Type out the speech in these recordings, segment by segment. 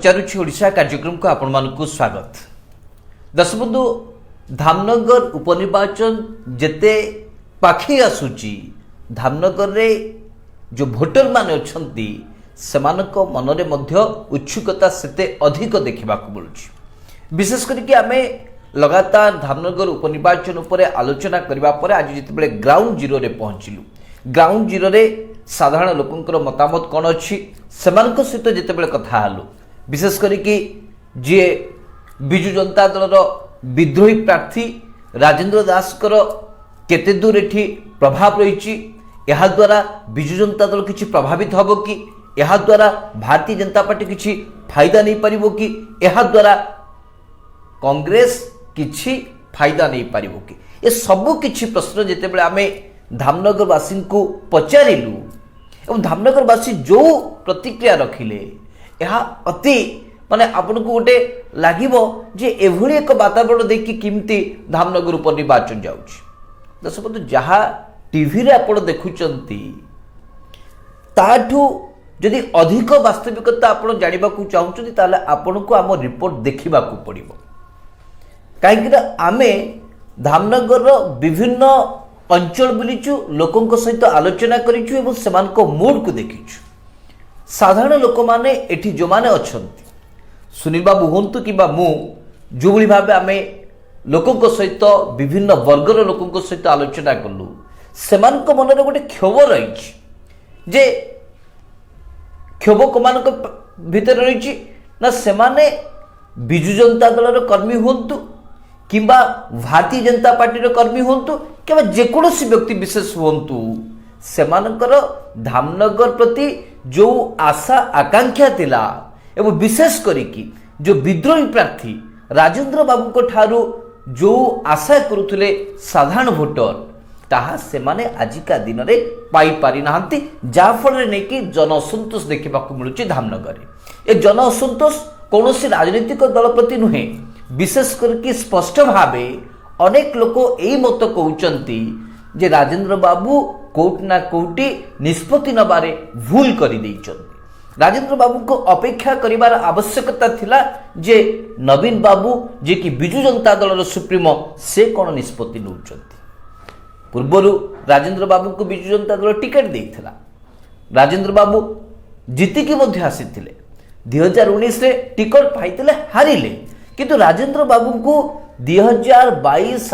चारुछि ओडिशा कार्यक्रम को आपण मानकु स्वागत। दर्शक बंधु, धामनगर उपनिर्वाचन जेते पाखी आसुची, धामनगर रे जो भोटर माने अछंती सेमानक मनरे मध्य उत्सुकता सेते अधिक देखा मिलुछि। विशेष करके आमे लगातार धामनगर उपनिर्वाचन उपरे आलोचना करबा परे आज जितेबेले ग्राउंड जीरो रे पहुंचिलु। ग्राउंड जीरो रे साधारण लोकंकर मतामत कौन अच्छी सेमानक सहित जितेबेले कथा हालु, विशेष करके जी विजु जनता दल विद्रोही प्रार्थी राजेंद्र दासकर केते दूर एठी प्रभाव रही, यह द्वारा विजु जनता दल किछि प्रभावित हबो कि, यह द्वारा भारतीय जनता पार्टी किछि फायदा नहीं पारिबो कि, यह द्वारा कांग्रेस किछि फायदा नहीं पारिबो कि, ये सबु किछि प्रश्न जेतेबेले आमे धामनगरवासी को पचारिलु और धामनगरवासी जो प्रतिक्रिया रखिले यह अति माने आपन को गोटे लागिबो जे एभली एक वातावरण देखि किमती धामनगर उपर निर्वाचन जाउछि। दर्शक बंधु, जहा टीवी रे आपण देखुचंती ताठू यदि अधिक वास्तविकता आपण जानिबा को चाहुचंती ताले आपण को आम रिपोर्ट देखिबा को पड़िबो। काहेकि आमे धामनगर विभिन्न अंचल बुलीचु, लोकों सहित आलोचना करिचु एवं सेमानको मूड को देखिचु। साधारण लोक माने एठी जो माने अछंती, सुनील बाबू हुंतु किबा मु जो भली भाबे आमे लोकों सहित विभिन्न वर्गर लोकों सहित आलोचना कलु, सेमानको मनरे गोटे क्षोभ रही जे क्षोभ कोमानक भितर रही ना सेमाने विजु जनता दलर कर्मी हुंतु किंबा भारतीय जनता पार्टी कर्मी हुंतु कि जेकोसी व्यक्ति विशेष हुंतु, सेमानकर धामनगर प्रति जो आशा आकांक्षा थिला एवं विशेष करिकी जो विद्रोही प्रार्थी राजेंद्र बाबू को ठारू जो आशा करुथिले साधारण भोटर ताहा सेमाने आजिका दिन रे पाई पारि नाहंती, जाफल ने कि जन असंतोष देखा मिलुची धामनगर। ए जन असंतोष कौनसी राजनीतिक दल प्रति नुहे, विशेष करके स्पष्ट भावे अनेक लोक यही मत कहउचंती जे राजेंद्र बाबू कोर्ट ना कोर्टी निष्पत्ति नबारे भूल करि दैचंती। राजेंद्र बाबू को अपेक्षा करिवार आवश्यकता थिला जे नवीन बाबू जे कि विजु जनता दलर सुप्रीमो से कौन निष्पत्ति नउचंती। पूर्वरु राजेंद्र बाबू को विजु जनता दल टिकेट देइथिला, राजेंद्र बाबू जीतिकी मध्य आसीथिले, 2019 रे टिकट पाइथिले हारिले, किंतु राजेंद्र बाबू को 2022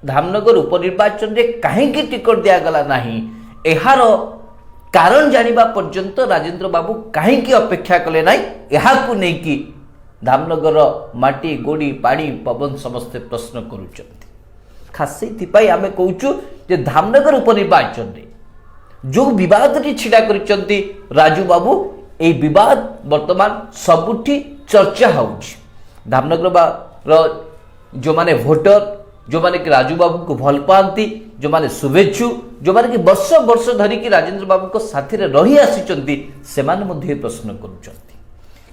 धामनगर उपनिर्वाचन रे कहीं टिकट दिगला नहीं, एहार कारण जानिबा पर्यंत राजेंद्र बाबू कहीं अपेक्षा कले नहीं। यहाकू नहीं कि धामनगर माटी गोड़ी पानी पवन समस्ते प्रश्न करुचंती। खास से आमे कहूचु जे धामनगर उपनिर्वाचन रे जो विवाद छिड़ा करिचंती राजू बाबू, ए विवाद वर्तमान सबुठी चर्चा होउछि। धामनगर जो माने भोटर, जो माने कि राजू बाबू को भल पाती, जो माने शुभेच्छु, जो माने कि वर्ष वर्ष धरिकी राजेंद्र बाबू को साथी रे रही आसीचंती, सेमाने मध्ये प्रश्न करुचंती।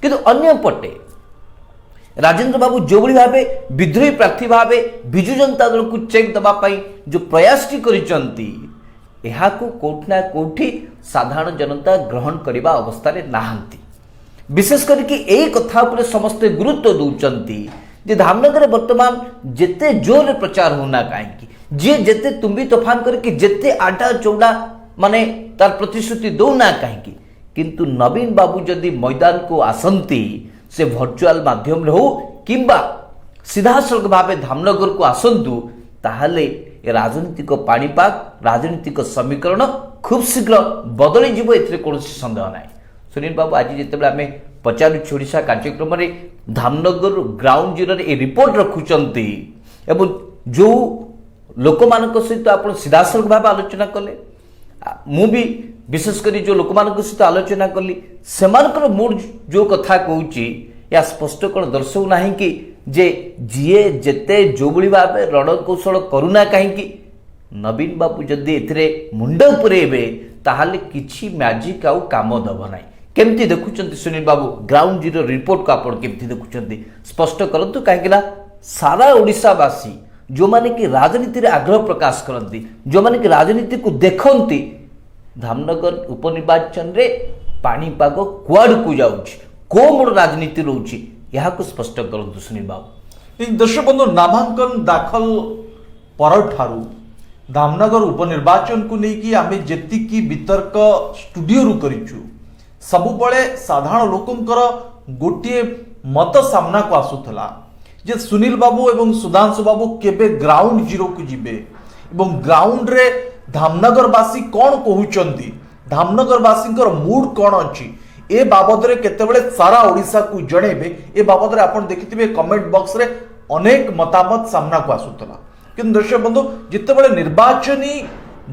किंतु अन्य पटे राजेंद्र बाबू जो भली भाबे विद्रोही प्रार्थी भाबे विजु जनता दल को चेक दबा पाई जो प्रयासटी करिचंती, एहाकू कोठ ना कोठी साधारण जनता ग्रहण करिबा अवस्था रे नाहंती। विशेष करके यही कथा उपरे समस्ते गुरुत्व दौचंती जे धामनगर वर्तमान जेते जोर प्रचार होना कहीं जी जेते तुम्बी तोफान करके जेते आटा चौड़ा माने तार प्रतिश्रुति दौना कहीं, किंतु नवीन बाबू जदि मैदान को आसंती से वर्चुअल माध्यम हो किंबा सीधासलख भावे धामनगर को आसंतु, ताहले राजनीतिक पाणीपाग राजनीतिक समीकरण खूब शीघ्र बदली जीव, एथिरे कोनोसी संदेह नाही। सुनील बाबू, आज जितेबाला आमे पचारुछि ओडिशा कार्यक्रम रे धामनगर ग्राउंड जीरो रे रिपोर्ट रखुचंती एवं जो लोक मानक सहित आप सीधासलख भाव आलोचना कले, मु भी विशेष करी जो लोक मानक सहित आलोचना कली, सेमानकर मूड जो कथा कहूची या स्पष्ट कौन दर्शाऊ नाही कि जे जीए जेते जो भली भावे रणकौशल करूना कहीं, नवीन बाबू जदि एथिरे मुंड पुरेबे ताहाले किछि मैजिक आउ काम दब नाही। केमती देखुचंती सुनील बाबू ग्राउंड जीरो रिपोर्ट को आपण केमती देखुचंती स्पष्ट करंतु, काहेकि सारा ओडिशावासी जो माने कि राजनीति रे आग्रह प्रकाश करती, जो माने कि राजनीति को देखती, धामनगर उपनिर्वाचन रे पाणीपाग कुआड़ को जाउछि, कोमूल राजनीति रोची यहाँ स्पष्ट करतु सुनील बाबू। दर्शक बंधु नामांकन दाखल परठारु धामनगर उपनिर्वाचन को लेकिन आमे जेतिकी वितर्क स्टूडियो रु करिछु सबुबळे साधारण लोकंकर गोटे मत सामना को आसुथला जे सुनील बाबू एवं सुधांशु बाबू केबे ग्राउंड जीरो को जिबे एवं ग्राउंड रे धामनगरवासी कौन कहउचंती धामनगरवासी मूड कौन अच्छी ए बाबद रे केतेबेले सारा ओडिशा को जणेबे ए बाबद रे आपण देखिथिबे कमेंट बॉक्स रे अनेक मतामत सामना को आसुथला किंतु दर्शक बंधु जितेबेले निर्वाचनी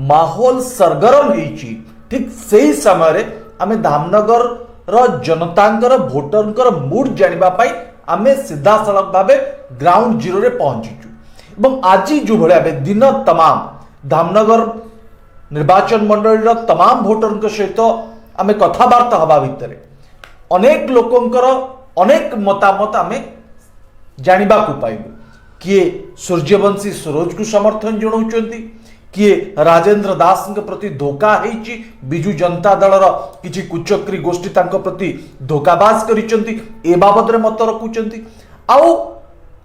माहौल सरगरम हेची ठीक सही समय रे आमे धामनगर रो जनतांकर भोटरंकर मूड जानिबा पई आमे सीधा सड़क भावे ग्राउंड जीरो रे पहुंचीचु एवं आज जो भले दिन तमाम धामनगर निर्वाचन मंडल तमाम भोटर सहित आमे कथबार्ता हवा भितर अनेक लोकंकर अनेक मतामत आमे जानिबा को पाइबु किए सूर्यवंशी सरोज को समर्थन जनाउछंती किए राजेंद्र दास के प्रति धोखा हेची बिजू जनता दलर किछि कुचक्री गोष्ठी तांको प्रति धोखाबाज करिसंती ए बाबद रे मत रखुचंती आउ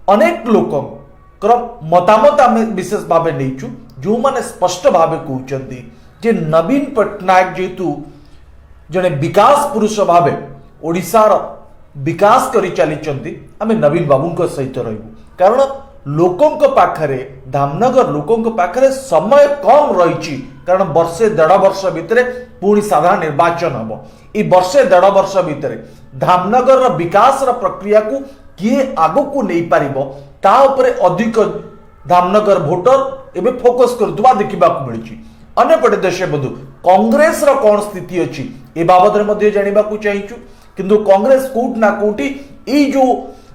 अनेक लोकंकर मतामत आमे विशेष भावे नैचु जो माने स्पष्ट भावे कहउचंती जे नवीन पटनायक जेतु जने विकास पुरुष भावे ओडिसार विकास करी चली आमे नवीन बाबू सहित रहबू कारण लोकंक पाखरे धामनगर लोकंक पाखरे समय कम रही कारण वर्षे 1.5 वर्ष भितर पुणी साधारण निर्वाचन हम ये वर्षे 1.5 वर्ष भितर धामनगर विकास प्रक्रिया को किए आगो को नहीं पारिबो ता उपरे अधिक धामनगर भोटर एबे फोकस करथुवा देखिबा को मिलची अन्यपटे देश बंधु कांग्रेस रा कौन स्थिति अच्छी ए बाबद रे मध्ये जानिबा को चाहिचु किंतु कांग्रेस कोट ना कोटी ई जो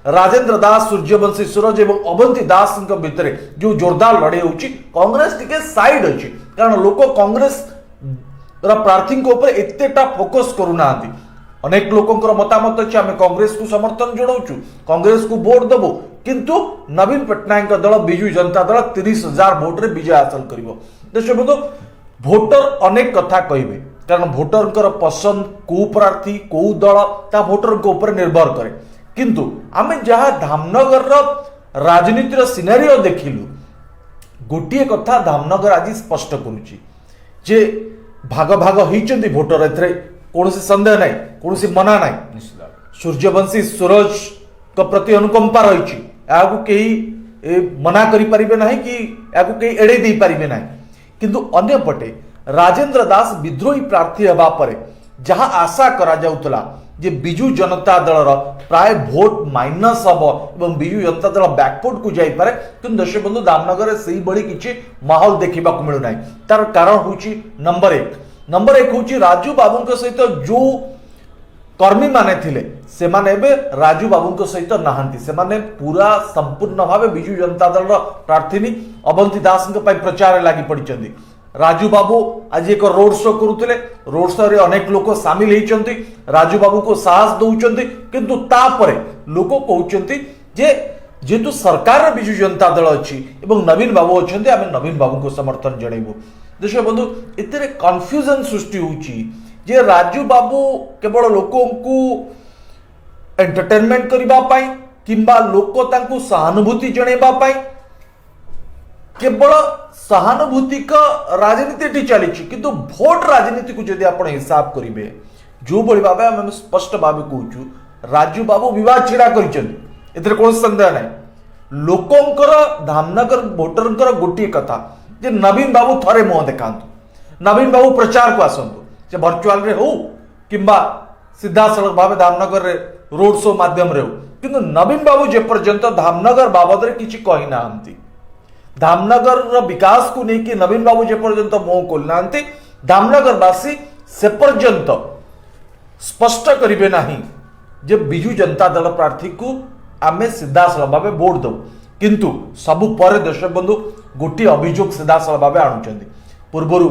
राजेंद्र दास सूर्यवंशी सूरज एवं अवंती दास भितर जो जोरदार लड़े होची कांग्रेस टिके साइड अच्छी कारण लोक कांग्रेस प्रार्थी ऊपर एतेटा फोकस करूना अनेक लोकंकर मतामत अच्छे आम कांग्रेस को समर्थन जनाऊँ कांग्रेस को वोट देबू किंतु नवीन पटनायक दल बिजू जनता दल 30,000 भोट रे विजय हासिल करिवो देश बंधु भोटर अनेक कथा कहिबे कारण भोटर पसंद को प्रार्थी को दल ता भोटर को ऊपर निर्भर करे किंतु आमे जहाँ धामनगर राजनीतिर सिनारियो देखिलु गोटे कथा धामनगर आज स्पष्ट करुची जे भाग भाग होइचंदी भोटर एथरे कोनोसी संदेह नाही कोनोसी मना नाही सूर्यवंशी सूरज को प्रति अनुकंपा रही याकू कहीं मना करि परिबे नाही कि याकू कहीं एड़े दे परिबे नाही किंतु अन्य पटे राजेंद्र दास विद्रोही प्रार्थी हेबा परे जहाँ आशा करा जाउतला जे बिजू जनता दल प्राय भोट माइनस हम एवं बिजू जनता दल बैकफुट को जाई पारे किंतु दर्शक बंधु धामनगर से बड़ी किछि माहौल देखिबा को मिलु नाही तार कारण होची नंबर एक होची राजू बाबू के सहित जो कर्मी माने थिले से माने एबे राजू बाबू के सहित नहांती से माने पूरा संपूर्ण भावे बिजू जनता दल प्रार्थी अवंती दास के पई प्रचार लागि पड़िचंदी राजू बाबू आज एक रोड शो करुले रोड शो रे अनेक लोक सामिल होती राजू बाबू को साहस दौरान किंतु तापरे लोक कहते जे जेतु सरकार बिजू जनता दल अच्छी एवं नवीन बाबू अच्छा आम नवीन बाबू को समर्थन जनइबू देश बंधु एते कन्फ्यूजन सृष्टि होची जे राजू बाबू केवल लोकों को एंटरटेनमेंट करबा पाई किंबा लोक तांकु सहानुभूति जणेबा पाई केवल सहानुभूति का राजनीति चली किंतु भोट राजनीति को जदि आपण हिसाब करेंगे जो बड़ी भाव आम स्पष्ट भाव कहूँ राजू बाबू विवाद छिड़ा कर कौन संदेह ना लोकंकर धामनगर भोटर गोटे कथा जे नवीन बाबू थरे मुह देखा नवीन बाबू प्रचार को आसतु से भर्चुआल रे हो किंबा सीधा सड़क भाव धामनगर रे रोड शो माध्यम रे हो किंतु नवीन बाबू जे पर्यंत धामनगर बाबद रे किछि कहि नांती धामनगर विकास को लेकिन नवीन बाबू जे पर्यंत मुह खोलना धामनगर वासी से पर्यंत स्पष्ट करिवे नाही जे बिजू जनता दल प्रार्थी को आमे सीधा सड़क भाव वोट दो किंतु सबु पर देश बंधु गोटे अभियोग सीधा सड़क भाव आणुचंदी पूर्वरु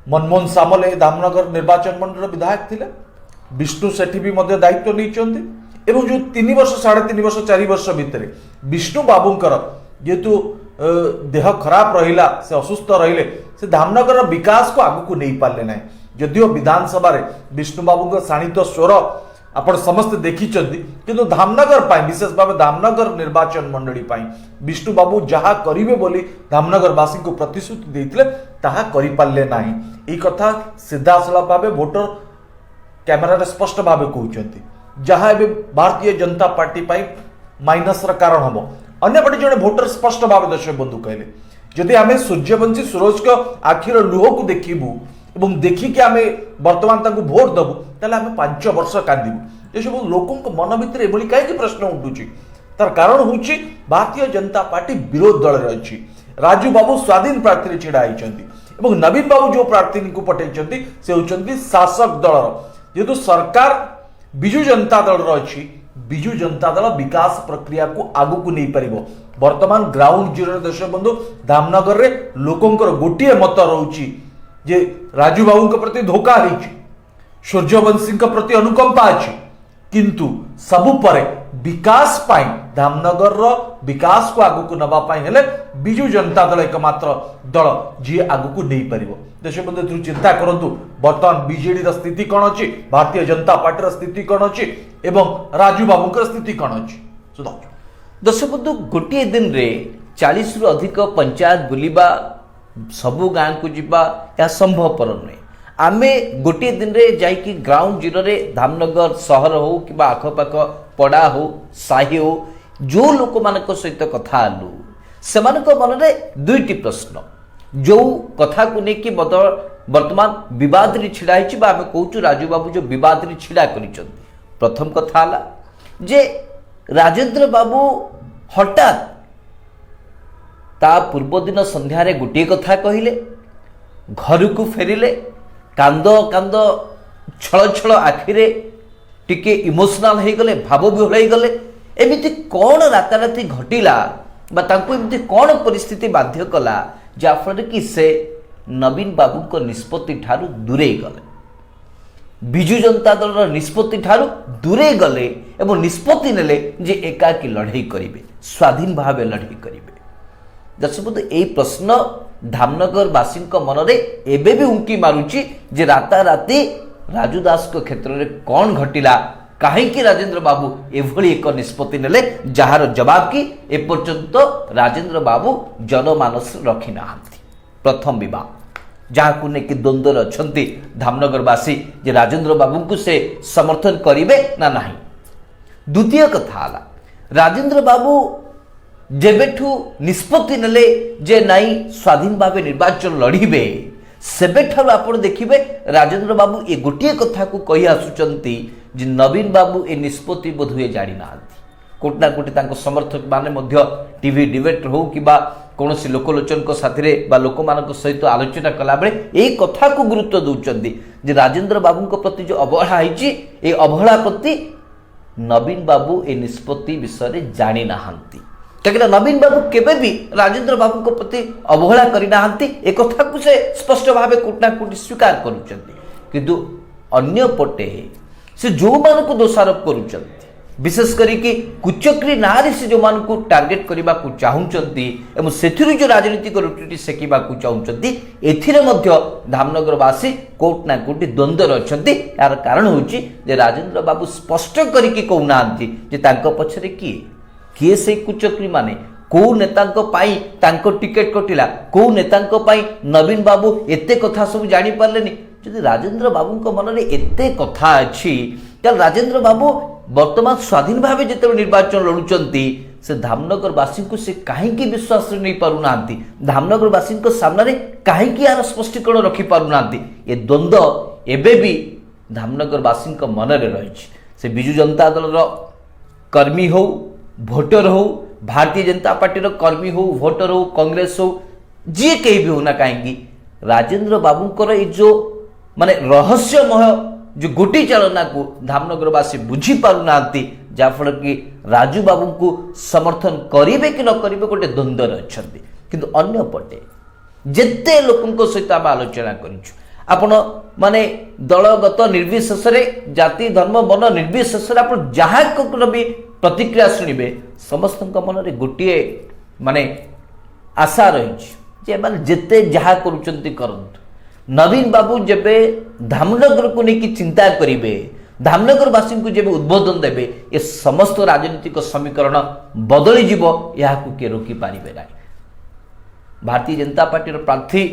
मनमोहन सामले धामनगर निर्वाचन मंडल विधायक थिले विष्णु सेठी भी मध्य दायित्व नहीं एवं जो 3 वर्ष 3.5 वर्ष 4 वर्ष भितर विष्णु बाबूंकर जेतु देह खराब रहिला से असुस्थ रहिले से धामनगर विकास को आगु को नहीं पारले ना जदियो विधानसभा रे विष्णु बाबू शाणित स्वर आपण समस्त देखिचंती किंतु धामनगर पाई विशेष भाव धामनगर निर्वाचन मंडली पाई विष्णु बाबू जहा करिवे बोली धामनगर वासी को प्रतिश्रुति देइथिले ताहा करि पारले नाही ई कथा सीधा सला भावे वोटर कैमरा रे स्पष्ट भावे कहउचंती जहा एबे Bharatiya Janata party pi minus रा कारण हबो अन्य पटे जने वोटर स्पष्ट भावे दर्शक बंधु कहले जदि आमे सूर्यवंशी सुरोज को आखिर लुह को देखिबू एवं देखिक आम बर्तमान तांको भोट दबु ताले आम 5 वर्ष कांदिबु ये सब लोकों मन भितर एभली कहीं प्रश्न उठुची तार कारण होची भारतीय जनता पार्टी विरोध दल रे अछि राजू बाबू स्वाधीन प्रार्थी छिड़ा होइचंती एवं नवीन बाबू जो प्रार्थी को पठेइचंती से होचंती शासक दल जेतु सरकार बिजु जनता दल रो अछि बिजु जनता दल विकास प्रक्रिया को आगु को नहीं पारिबो वर्तमान ग्राउंड जीरो दर्शक बंधु धामनगर रे लोकोंकर गोटिए मत रहउची जे राजू बाबू के प्रति धोखा रही सूर्यवंशी के प्रति अनुकंपा अच्छी किंतु सबु परे विकास पाई धामनगर रो विकास को आगु को नबा पाई हेले बिजु जनता दल एकमात्र दल जी आगु को नहीं पारिबो देश बंधु तु चिंता करंतु वर्तमान बीजेडी रा स्थिति कोन अछि भारतीय जनता पार्टी रा स्थिति कोन अछि एवं राजू बाबू के स्थिति कोन अछि सुधा दर्शक बंधु गोटे दिन रे 40 रु अधिक पंचायत बुलिबा सबु गाँ को जीवा या संभवपर नुहे आमे गोटे दिन रे जाइकी ग्राउंड जीरो रे धामनगर सहर हो कि आखपाख पड़ा हो साही हो जो लोक मान सहित कथा आलु से मन रे दुईटी प्रश्न जो कथा को लेकिन वर्तमान विवाद रे छिड़ा आमे कहूँ राजू बाबू जो विवाद रे छिड़ा कर प्रथम कथा आला जे राजेंद्र बाबू हठात ता पूर्व दिन संध्यारे गोटे कथा कहले घर को फेरिले कांद कांद छल छल आखिरे टिके इमोशनाल हो गले भाव विहल हो गले एमिति कौन राताराति घटिला बा तांको एमिति कौन परिस्थिति बाध्य कला जाफल कि से नवीन बाबू को निष्पत्ति ठारू दूरे गले बिजु जनता दल निष्पत्ति ठारू दूरे गले एवं निष्पत्ति नेले जे एकाकी लड़ाई करिवे स्वाधीन भावे लड़ाई करिवे दर्शक यही प्रश्न धामनगर वासी मन में एबे भी उंकी मारुची जे राताराति राजू दास को क्षेत्र में कौन घटिला कहीं राजेंद्र बाबू एभली एक निष्पत्ति नेले जार जवाब की एपर्यंत राजेंद्र बाबू जनमानस रखी ना प्रथम विवाद जहाँ को लेकिन द्वंद्व अच्छा धामनगर वासी जे राजेंद्र बाबू को से समर्थन करेंगे ना नहीं द्वितीय कथा आला राजेंद्र बाबू जेबेठू निष्पत्ति नेले जे नाई स्वाधीन भाव निर्वाचन लड़िबे सेबेठार आपण देखिबे राजेंद्र बाबू ए गोटे कथा को कही आसुचंती जे नवीन बाबू ए निष्पत्ति बोध हुए जानी नांती कोटना कोटी तांको समर्थक माने मध्य टीवी डिबेट हो किबा कोनोसी लोकलोचन को साथरे बा लोकमानक सहित आलोचना कला बेले ए कथा को गुरुत्व दउचंती जे राजेंद्र बाबू को प्रति जो अवहेला हैची ए अवहेला प्रति नवीन बाबू ए निष्पत्ति विषय जानी नांती कहीं नवीन बाबू केबे भी राजेंद्र बाबू को प्रति अवहेला करना एक कथा को से स्पष्ट भाव कोटना कोटी स्वीकार करुँच अन्य पटे से जो मान को दोषारोप करुँच विशेष करी कुचक्री ना से जो मान को टार्गेट करने को चाहूँगी जो राजनीतिक रुटी सेकिबा को चाहूँगी एथिरे मध्य धामनगरवासी कोटना कोटी द्वंद्व अच्छा यार कारण हूँ राजेंद्र बाबू स्पष्ट करके कहूना पछरे किए किए से कुचक्री माने कौ नेता टिकेट कटिला कौ नेता नवीन बाबू एते कथा सब जानी पारलेनी जदि राजेंद्र बाबू मन में एते कथा अच्छी राजेंद्र बाबू वर्तमान स्वाधीन भाव जो निर्वाचन लड़ुंट से धामनगर वासी को से कहीं विश्वास नहीं पारुना धामनगर वासी सामने कहीं यार स्पष्टीकरण रखी पारुना ये द्वंद्व एबे भी धामनगर वासी मन में रही से बिजु जनता दल कर्मी हो भोटर हो भारतीय जनता पार्टी कर्मी हो भोटर हो कांग्रेस हो जी कहीं भी होना कहीं राजेंद्र बाबूंकर ये जो माने रहस्यमय जो गोटी चालना को धामनगरवासी बुझी पारुना जहाँफल कि राजू बाबू को समर्थन करेंगे कि न करेंगे गोटे द्वंद्व अच्छा किंतु अन्य पटे जिते लोकों सहित आम आलोचना करूँ आपण माने दलगत निर्विशेष जाति धर्म वर्ण निर्विशेष आप जहाँ भी प्रतिक्रिया शुणवे समस्त मन में गोटे माने आशा रही जिते जहाँ करूँ नवीन बाबू जेबे धामनगर को लेकिन चिंता करेंगे धामनगरवासी को जब उद्बोधन देवे ये समस्त राजनीतिक समीकरण बदली जीव यह किए रोकी पारे ना। भारतीय जनता पार्टी प्रार्थी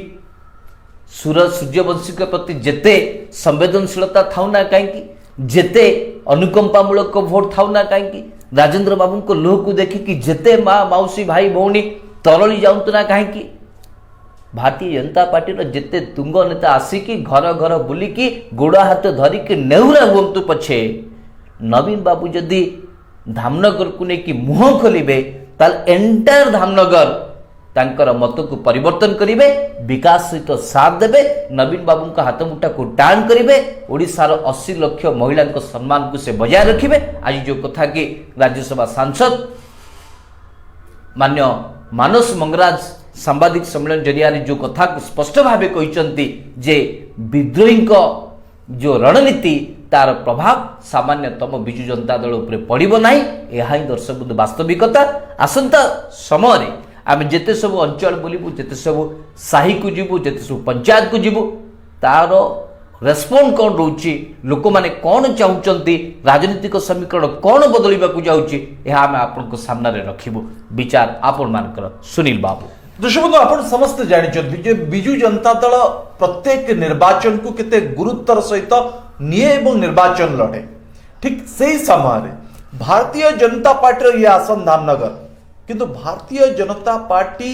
सूरज सूर्यवंशी के प्रति जेते संवेदनशीलता थाउ ना कहीं जेते अनुकंपामूलक भोट थाउ ना कहीं राजेंद्र बाबू को लुह को देखिकी जेते माँ मौसी भाई भौणी तरली जाऊँ ना कहीं भारतीय जनता पार्टी जेते तुंग नेता आसिकी घर घर बुलिकी गोड़ हाथ धरिकी नेहुरा हुंतु पछे नवीन बाबू जदि धामनगर को लेकिन मुह खोलिबे ताल एंटायर धामनगर तांकर मत को परिवर्तन करेंगे विकास सहित साथ देवे नवीन बाबू का हाथ मुठा को टाण करेंगे ओडिशार 80 लाख महिला सम्मान को से बजाय रखिए। आज जो कथा कि राज्यसभा सांसद मान्य मानस मंगराज सांबादिक सम्मेलन जरिया जो कथा को स्पष्ट भाव कहते जे विद्रोही जो रणनीति तार प्रभाव सामान्यतम विजु जनता दल उपर पड़ो ना। यह ही दर्शक वास्तविकता। आसंता समय आम जिते सब अंचल बुलू जिते सब साही को जीवु जिते सब पंचायत को जीवु तार रेस्पॉन्ड कौन रोचे लोक मैंने कौन चाहते राजनीतिक समीकरण कौन बदलवाक जाऊँगी यह आम आपण सामने रखिबु विचार आपण मानकर। सुनील बाबू दर्शक बंधु आप समस्त जानते विजु जनता दल प्रत्येक निर्वाचन को केते गुरुत्वर सहित निये एवं निर्वाचन लड़े ठीक से समय भारतीय जनता पार्टी ये आसन धामनगर किंतु भारतीय जनता पार्टी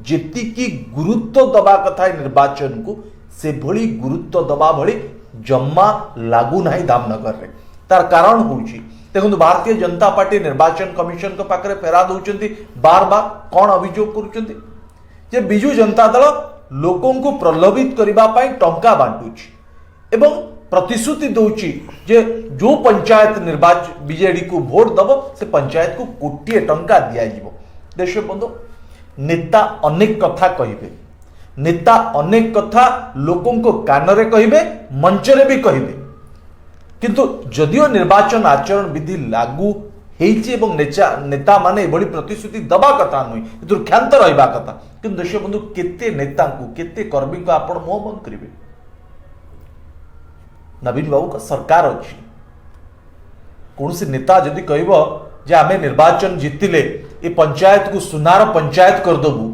जेतिकी गुरुत्व दबा कथा निर्वाचन को से भली गुरुत्व दबा भली जम्मा लागू नहीं धामनगर रे। तार कारण होउची देखो भारतीय जनता पार्टी निर्वाचन कमिशन के पाखरे फेरा दउचंती बार बार कौन अभियोग करूचंती जे बिजु जनता दल लोकों को प्रलोभित करबा पई टंका बांटुची एवं प्रतिश्रुति दउची जे जो पंचायत निर्वाचन बीजेडी को वोट दबो से पंचायत को कोटिए टंका दिया जीवो। दर्शक बंधु नेता अनेक कथा कहिबे नेता अनेक कथा लोकों को कानरे कहिबे मंचरे भी कहिबे किंतु जदियो निर्वाचन आचरण विधि लागू हेइछि एवं नेता माने एभली प्रतिश्रुति दबा कथा नुई एतुर ख्यान्त रहिबा कथा किंतु दर्शक बंधु केते नेता को केते कर्मी को आपण मुंह बंद करिवे। नवीन बाबू का सरकार अच्छी कौन सी नेता जदि कहब जे आमे निर्वाचन जीतिले ये पंचायत को सुनार पंचायत कर दबु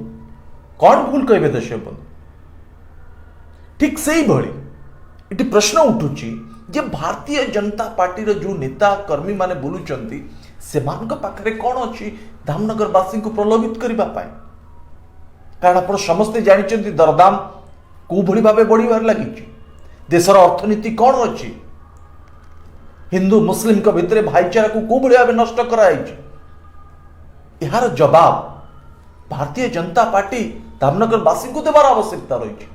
कौन भूल कहबे दर्शक बंधु। ठीक से ही भली इटी प्रश्न उठुची जे भारतीय जनता पार्टी रो जो नेता कर्मी माने बोलुचंती सेमान पाखरे कौन अच्छी धामनगर वासी को प्रलोभित करबा पाए कारण आप समस्ते जानिचंती दरदाम को भली भाबे बढ़िबार लागिची देशर अर्थनीति कौन अच्छी हिंदू मुस्लिम के भितर भाईचारा को कौ भाव नष्ट कराई यार जवाब भारतीय जनता पार्टी धामनगर वासी को देवार आवश्यकता रही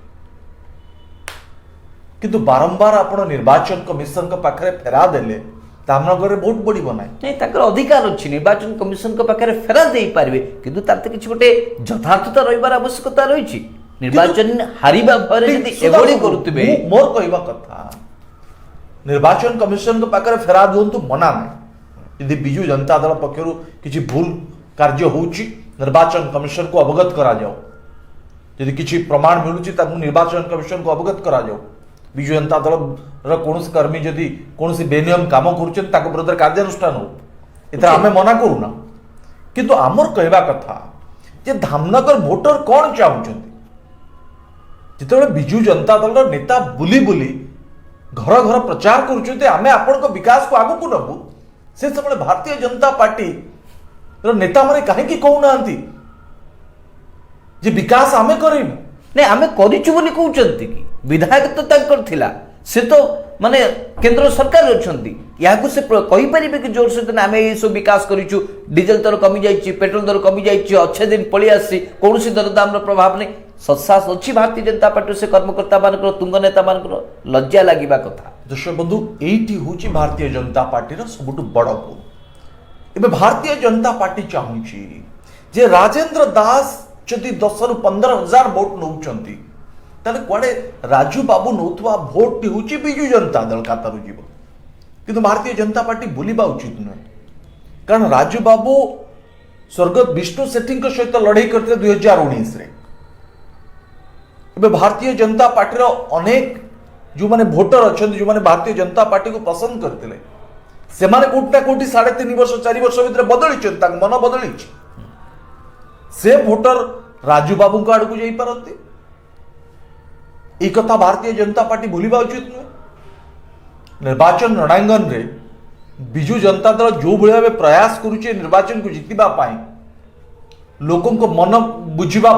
किंतु बारंबार आपण निर्वाचन कमिशन के पाखरे फेरा देले धामनगर वोट बढ़िबो नाही अधिकार अच्छी निर्वाचन कमिशन के पाखरे फेरा दे पारे किंतु तार किछि गोटे यथार्थता रहिबार आवश्यकता रही निर्वाचन हारिबा भरे यदि एभली करूतबे मोर कहबा कथा निर्वाचन कमिशन के पाखरे फेरा दियंतु मना नाही यदि बिजु जनता दल पक्षरु किछि भूल कार्य होउची निर्वाचन कमिशन को अवगत करा जाओ यदि किछि प्रमाण मिलुची ताकु निर्वाचन कमिशन को अवगत करा जाओ बिजु जनता दल र कोनोस कर्मी यदि कोनोस बेनियम काम करूचन ताकु विरुद्ध कार्यानुष्ठान हो एतरा आमे मना करूना किंतु आमर कहबा कथा जे धामनगर वोटर कोन चाहुचंती जिते बिजु जनता दल नेता बुली बुली घर घर प्रचार करुँचे आमे आपण विकास को आगू को नबू से समय भारतीय जनता पार्टी नेता माने कहीं कहूना जे विकास आमे करेबू नहीं आमे करिछु बोली कहउचंती कि विधायक तो तांकर थिला से तो माने केंद्र सरकार अच्छी या से कही पारे कि जोर से आम ये सब विकास करूँ डीजेल दर कमी जाइए पेट्रोल दर कमी जाइए अच्छे दिन पलि आसी कौन दरदाम प्रभाव नहीं सत्सास अच्छी भारतीय जनता पार्टी से कर्मकर्ता मान तुंग नेता मान लज्जा लगे कथा। दर्शक बंधु यही हूँ भारतीय जनता पार्टी सबुठ बड़ भूल ए भारतीय जनता पार्टी चाहूँगी जे राजेंद्र दास जदि 10 ରୁ 15,000 भोट नौचंती ताले कुआडे राजू बाबू नौथुआ भोट टी होची बिजु जनता दल खातारू जीव किंतु भारतीय जनता पार्टी भूलिबा उचित नुहे कारण राजू बाबू स्वर्गत विष्णु सेठी सहित लड़ाई करते 2019 रे। भारतीय जनता पार्टी अनेक जो माने भोटर अच्छा जो माने भारतीय जनता पार्टी को पसंद करते से माने कोटी ना कोटी 3.5 वर्ष 4 वर्ष भीतर बदली मन बदली से भोटर राजू बाबू आड़ को जाई पारती ये कथा भारतीय जनता पार्टी भूलिबा उचित नुहे। निर्वाचन रणांगन रे बिजु जनता दल जो भाई भाव प्रयास करुचे निर्वाचन को जितवा लोकों को मन बुझा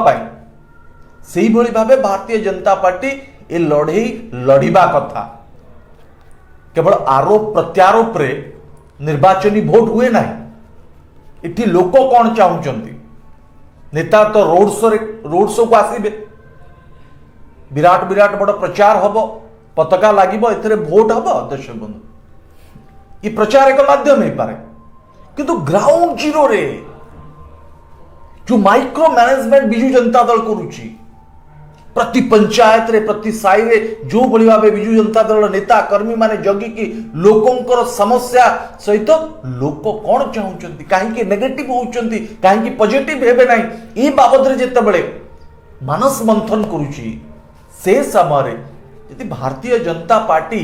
से भाई भाव भारतीय जनता पार्टी ए लड़े लड़िबा कथा केवल आरोप प्रत्यारोप रे निर्वाचनी भोट हुए ना। इठी लोक कौन चाहूंती नेता तो रोड शो को आसबे विराट विराट बड़ प्रचार हम पताका लगे भोट हम दर्शक बंधु ये प्रचार एक माध्यम हो पारे किंतु ग्राउंड जीरो रे जो माइक्रो मैनेजमेंट बिजु जनता दल करुची प्रति पंचायत रे प्रति साई रे जो बड़ी भाव बिजु जनता दल नेता कर्मी माने जगी की लोकंकर समस्या सहित लोक कौन चाहूंती कहीं नेगेटिव होउचंती कहीं पॉजिटिव हेबे नाही ई बाबद रे जेते बळे मानस मंथन करुची से समय यदि भारतीय जनता पार्टी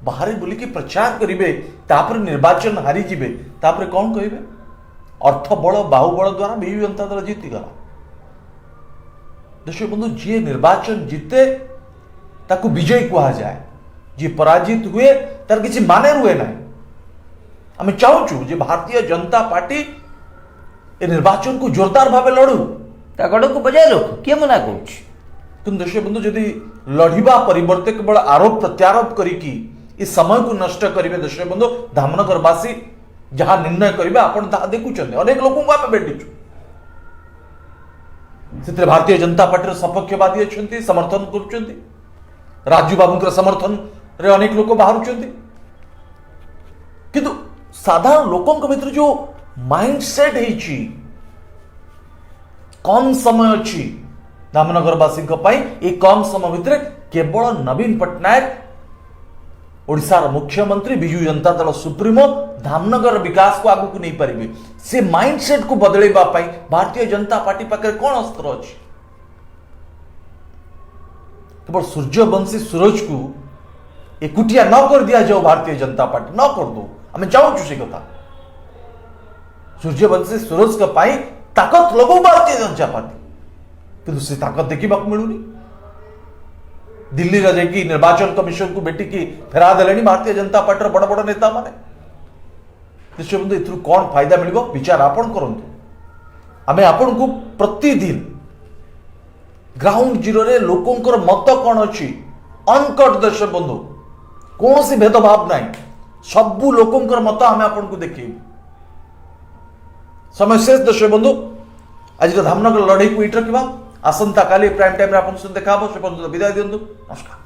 बाहर बुलिकी प्रचार करेंगे तापर निर्वाचन हारी जिबे तापर कौन कहे अर्थ बल बाहुबल द्वारा बिजु जनता दल जीतीगला। दर्शक बंधु जी निर्वाचन जीते ताकू विजय कहा जाए जी पराजित हुए तार किसी माने रुए ना। आम चाहूँ जे भारतीय जनता पार्टी ए निर्वाचन को जोरदार भाव लड़ू गड़ को बजाय रखू किए मना करुच्छ। किंतु दर्शक बंधु जदि लड़िबा परिवर्ते केवल आरोप प्रत्यारोप करिकी इस समय को नष्ट करेंगे दर्शक बंधु धामनगरवासी जहां निर्णय करेंगे आपण देखुं अनेक लोगों को आप भेटिचु से भारतीय जनता पार्टी सपक्षवादी अच्छा समर्थन कर राजू बाबू समर्थन रे अनेक लोग बाहर किंतु साधारण लोकों भीतर जो माइंडसेट है कम समय अच्छी धामनगरवासी ये कम समय भितर केवल नवीन पट्टनायक ओडिशार मुख्यमंत्री बिजु जनता दल सुप्रीमो धामनगर विकास को आगू नहीं पारे से माइंडसेट को बदलैबा भारतीय जनता पार्टी पाखे कौन अस्त्र अच्छी केवल सूर्यवंशी सूरज को एकुटिया न कर दिया जाओ भारतीय जनता पार्टी न कर दो आम चाहूँ से कथा सूर्यवंशी सूरज का ताकत लगो भारतीय जनता पार्टी किंतु से ताकत देखा मिलूनी दिल्ली जाकि निर्वाचन कमिशन को बेटी की फेरा देले भारतीय जनता पार्टी बड़ बड़ नेता माने बंधु ए कौन फायदा मिल विचार आपण करंतु आम आपण को प्रतिदिन ग्राउंड जीरो रे लोकंकर मत कौन अच्छी अनकट दर्शक बंधु कौन सी भेदभाव ना सबू लोकंकर मत आम आपण को देखेबू समय शेष दर्शक बंधु आज धामनगर लड़ई को इट रखा आसंता काली प्राइम टाइम देखा से विदाय दिंतु नमस्कार।